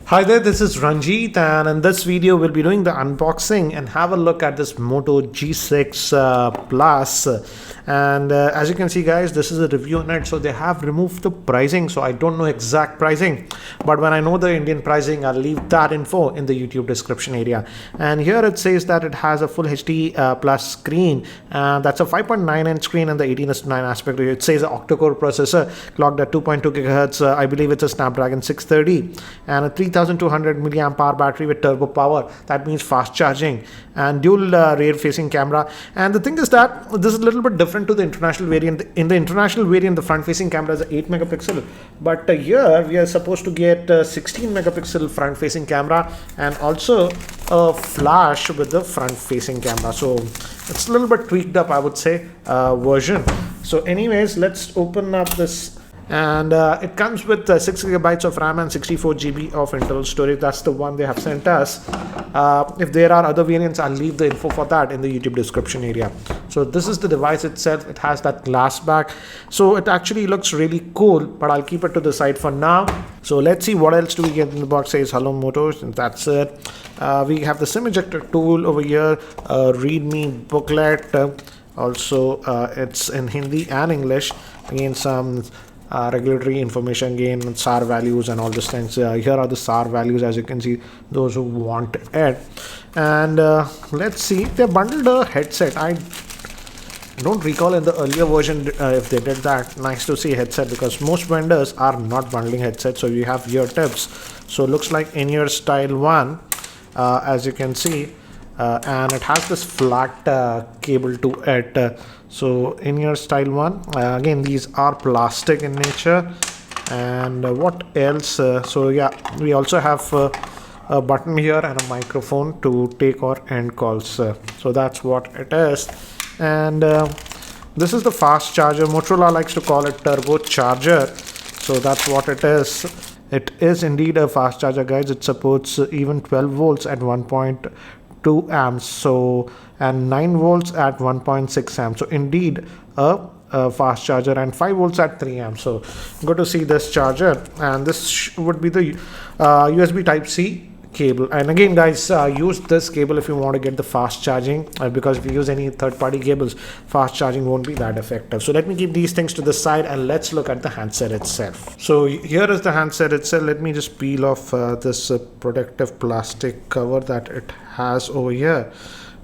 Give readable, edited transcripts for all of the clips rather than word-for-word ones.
Hi there, this is Ranjit, and in this video we'll be doing the unboxing and have a look at this Moto G6 Plus. And as you can see guys, this is a review on it, so they have removed the pricing, so I don't know exact pricing, but when I know the Indian pricing, I'll leave that info in the YouTube description area. And here it says that it has a full HD plus screen, and that's a 5.9-inch screen and the 18:9 aspect ratio. It says an octa-core processor clocked at 2.2 GHz. I believe it's a Snapdragon 630 and a 3200 milliamp hour battery with turbo power. That means fast charging and dual rear facing camera. And the thing is that this is a little bit different to the international variant. In the international variant, the front facing camera is 8 megapixel, but here we are supposed to get 16 megapixel front facing camera and also a flash with the front facing camera. So it's a little bit tweaked up, I would say, version. So anyways, let's open up this. And it comes with 6 gigabytes of RAM and 64 GB of internal storage. That's the one they have sent us. If there are other variants, I'll leave the info for that in the YouTube description area. So this is the device itself. It has that glass back, so it actually looks really cool, but I'll keep it to the side for now. So let's see what else do we get in the box. Says hello Moto, and that's it. We have the SIM ejector tool over here, readme booklet. Also it's in Hindi and English. Again, some regulatory information, again SAR values and all these things. Here are the SAR values, as you can see, those who want it. And let's see, they bundled a headset. I don't recall in the earlier version if they did that. Nice to see headset, because most vendors are not bundling headsets. So you have ear tips, so it looks like in-ear style one, as you can see. And it has this flat cable to it. So in-ear style one, again these are plastic in nature. And what else? So yeah, we also have a button here and a microphone to take or end calls. So that's what it is. And this is the fast charger. Motorola likes to call it turbo charger, so that's what it is. It is indeed a fast charger, guys. It supports even 12 volts at 1.2 amps, so, and 9 volts at 1.6 amps. So indeed a fast charger, and 5 volts at 3 amps. So good to see this charger. And this would be the USB type C cable. And again guys, use this cable if you want to get the fast charging, because if you use any third-party cables, fast charging won't be that effective. So let me keep these things to the side and let's look at the handset itself. So here is the handset itself. Let me just peel off this protective plastic cover that it has over here.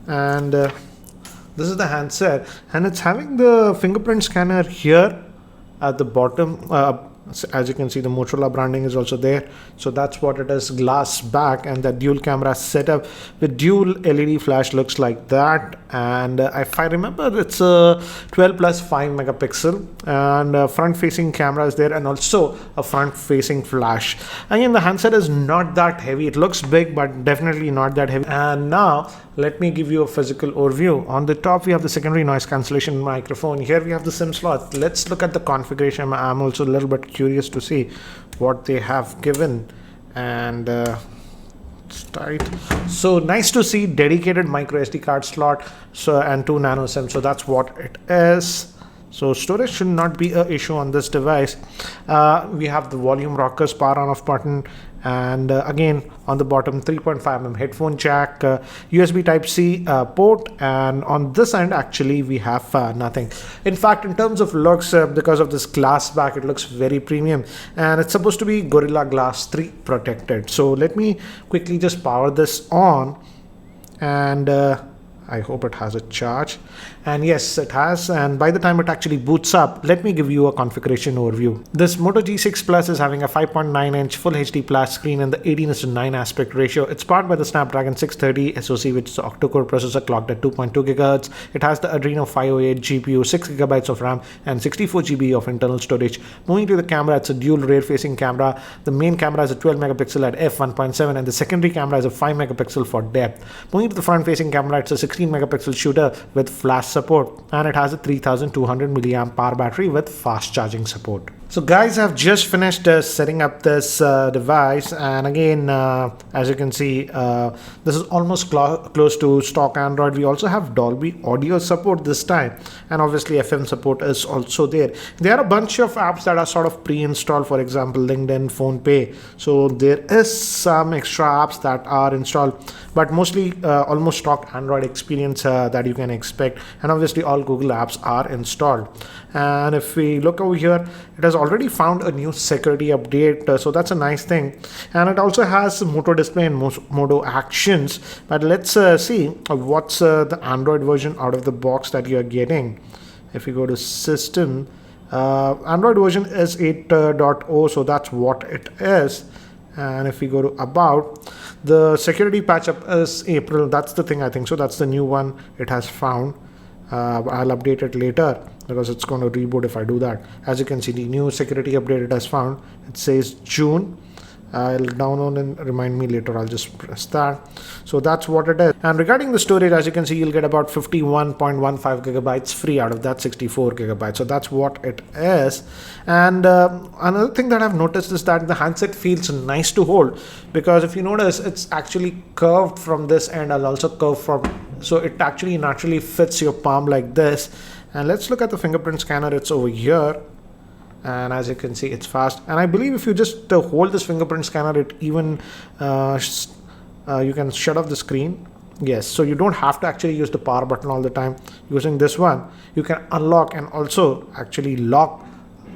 And this is the handset, and it's having the fingerprint scanner here at the bottom. As you can see, the Motorola branding is also there. So that's what it is, glass back, and the dual camera setup with dual LED flash looks like that. And if I remember, it's a 12 plus 5 megapixel, and front facing camera is there, and also a front facing flash. Again, the handset is not that heavy. It looks big, but definitely not that heavy. And now let me give you a physical overview. On the top we have the secondary noise cancellation microphone. Here we have the SIM slot. Let's look at the configuration. I'm also a little bit curious to see what they have given. And it's tight. So nice to see dedicated micro SD card slot, so, and 2 nano SIM. So that's what it is. So storage should not be an issue on this device. We have the volume rockers, power on off button, and again on the bottom 3.5mm headphone jack, USB type C port, and on this end actually we have nothing. In fact, in terms of looks, because of this glass back, it looks very premium, and it's supposed to be Gorilla Glass 3 protected. So let me quickly just power this on, and I hope it has a charge. And yes, it has. And by the time it actually boots up, let me give you a configuration overview. This Moto G6 Plus is having a 5.9-inch full HD plus screen and the 18:9 aspect ratio. It's powered by the Snapdragon 630 SoC, which is an octa-core processor clocked at 2.2 GHz. It has the Adreno 508 GPU, 6 gigabytes of RAM, and 64 GB of internal storage. Moving to the camera, it's a dual rear-facing camera. The main camera is a 12 megapixel at f1.7, and the secondary camera is a 5 megapixel for depth. Moving to the front-facing camera, it's a 16 megapixel shooter with flash support, and it has a 3200 milliamp hour battery with fast charging support. So guys, I've just finished setting up this device, and again, as you can see, this is almost close to stock Android. We also have Dolby audio support this time, and obviously FM support is also there. There are a bunch of apps that are sort of pre-installed, for example LinkedIn, PhonePe. So there is some extra apps that are installed, but mostly almost stock Android experience that you can expect, and obviously all Google apps are installed. And if we look over here, it has already found a new security update, so that's a nice thing. And it also has Moto display and Moto Actions. But let's see what's the Android version out of the box that you're getting. If you go to system, Android version is 8.0, so that's what it is. And if we go to about, the security patch up is April. That's the thing, I think so. That's the new one it has found. I'll update it later because it's going to reboot if I do that. As you can see, the new security update it has found, it says June. I'll download and remind me later. I'll just press that. So that's what it is. And regarding the storage, as you can see, you'll get about 51.15 gigabytes free out of that 64 gigabytes. So that's what it is. And another thing that I've noticed is that the handset feels nice to hold, because if you notice, it's actually curved from this end and also curved from, so it actually naturally fits your palm like this. And let's look at the fingerprint scanner. It's over here. And as you can see, it's fast. And I believe if you just hold this fingerprint scanner, it even you can shut off the screen. Yes, so you don't have to actually use the power button all the time. Using this one, you can unlock and also actually lock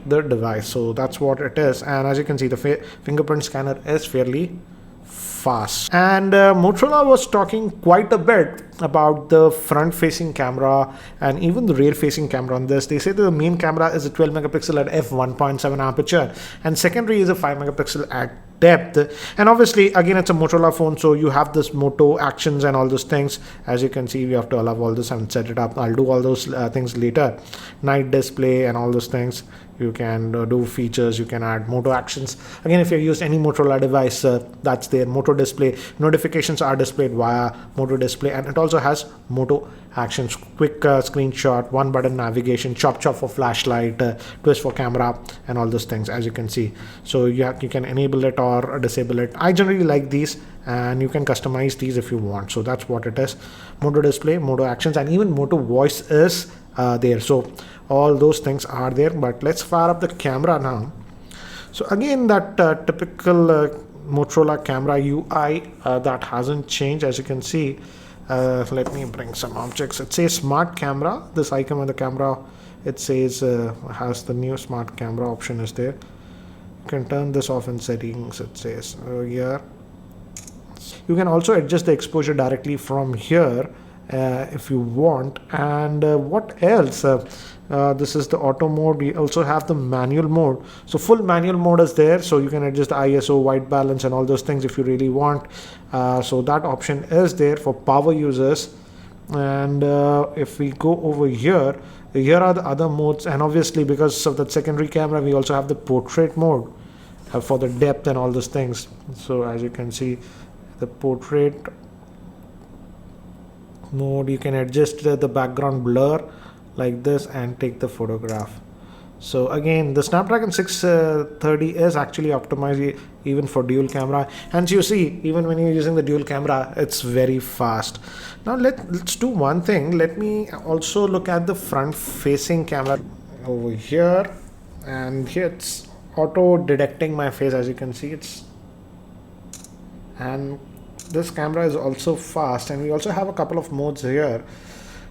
the device. So that's what it is. And as you can see, the fingerprint scanner is fairly fast. And Motorola was talking quite a bit about the front facing camera and even the rear facing camera on this. They say the main camera is a 12 megapixel at f1.7 aperture, and secondary is a 5 megapixel at depth. And obviously again, it's a Motorola phone, so you have this Moto Actions and all those things. As you can see, we have to allow all this and set it up. I'll do all those things later. Night display and all those things. You can do features, you can add Moto Actions. Again, if you've used any Motorola device, that's there. Moto display notifications are displayed via Moto display, and it also has Moto Actions, quick screenshot, one button navigation, chop for flashlight, twist for camera, and all those things, as you can see. So you can enable it or disable it. I generally like these, and you can customize these if you want. So that's what it is. Moto display, Moto Actions, and even Moto voice is there. So all those things are there. But let's fire up the camera now. So again, that typical Motorola camera UI that hasn't changed, as you can see. Let me bring some objects. It says smart camera. This icon on the camera, it says has the new smart camera option is there. You can turn this off in settings. It says here. You can also adjust the exposure directly from here if you want. And what else? This is the auto mode. We also have the manual mode. So full manual mode is there, so you can adjust the ISO, white balance, and all those things if you really want. So that option is there for power users. And if we go over here, here are the other modes. And obviously, because of that secondary camera, we also have the portrait mode for the depth and all those things. So as you can see, the portrait mode, you can adjust the background blur like this and take the photograph. So again, the Snapdragon 630 is actually optimized even for dual camera, and you see, even when you're using the dual camera, it's very fast. Now let's do one thing. Let me also look at the front facing camera over here, and here it's auto detecting my face. As you can see, and this camera is also fast, and we also have a couple of modes here.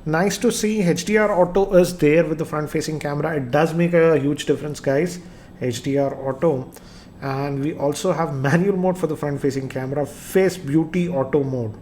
Nice to see HDR auto is there with the front facing camera. It does make a huge difference, guys. HDR auto. And we also have manual mode for the front facing camera, face beauty auto mode.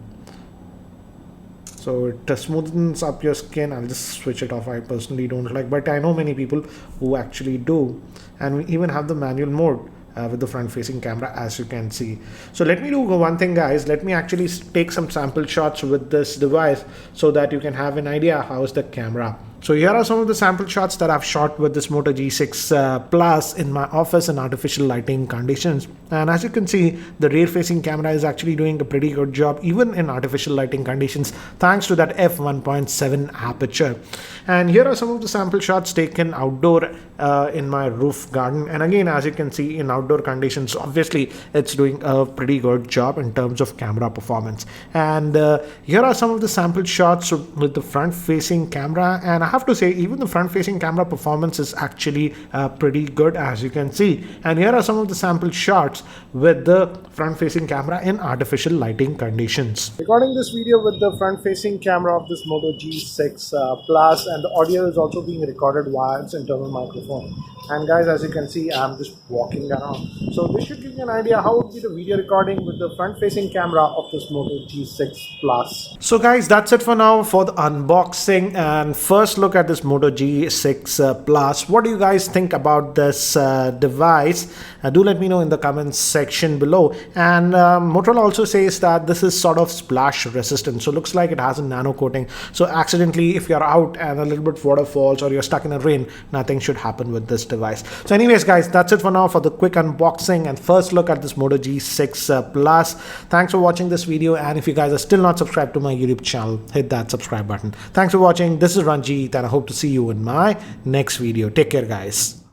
So it smoothens up your skin. I'll just switch it off. I personally don't like, but I know many people who actually do. And we even have the manual mode with the front facing camera, as you can see. So let me do one thing, guys. Let me actually take some sample shots with this device so that you can have an idea how is the camera. So here are some of the sample shots that I've shot with this Moto G6 Plus in my office in artificial lighting conditions. And as you can see, the rear facing camera is actually doing a pretty good job even in artificial lighting conditions thanks to that f1.7 aperture. And here are some of the sample shots taken outdoor in my roof garden. And again, as you can see, in outdoor conditions, obviously it's doing a pretty good job in terms of camera performance. And here are some of the sample shots with the front facing camera, and I have to say even the front facing camera performance is actually pretty good, as you can see. And here are some of the sample shots with the front facing camera in artificial lighting conditions. Recording this video with the front facing camera of this Moto G6 Plus, and the audio is also being recorded via its internal microphone. And guys, as you can see, I'm just walking around, so this should give you an idea how would be the video recording with the front facing camera of this Moto G6 Plus. So guys, that's it for now for the unboxing and first look at this Moto G6 Plus. What do you guys think about this device? Do let me know in the comments section below. And Motorola also says that this is sort of splash resistant, so looks like it has a nano coating, so accidentally if you're out and a little bit water falls or you're stuck in the rain, nothing should happen with this device. So anyways guys, that's it for now for the quick unboxing and first look at this Moto G6 Plus. Thanks for watching this video, and if you guys are still not subscribed to my YouTube channel, hit that subscribe button. Thanks for watching. This is Ranjit and I hope to see you in my next video. Take care guys.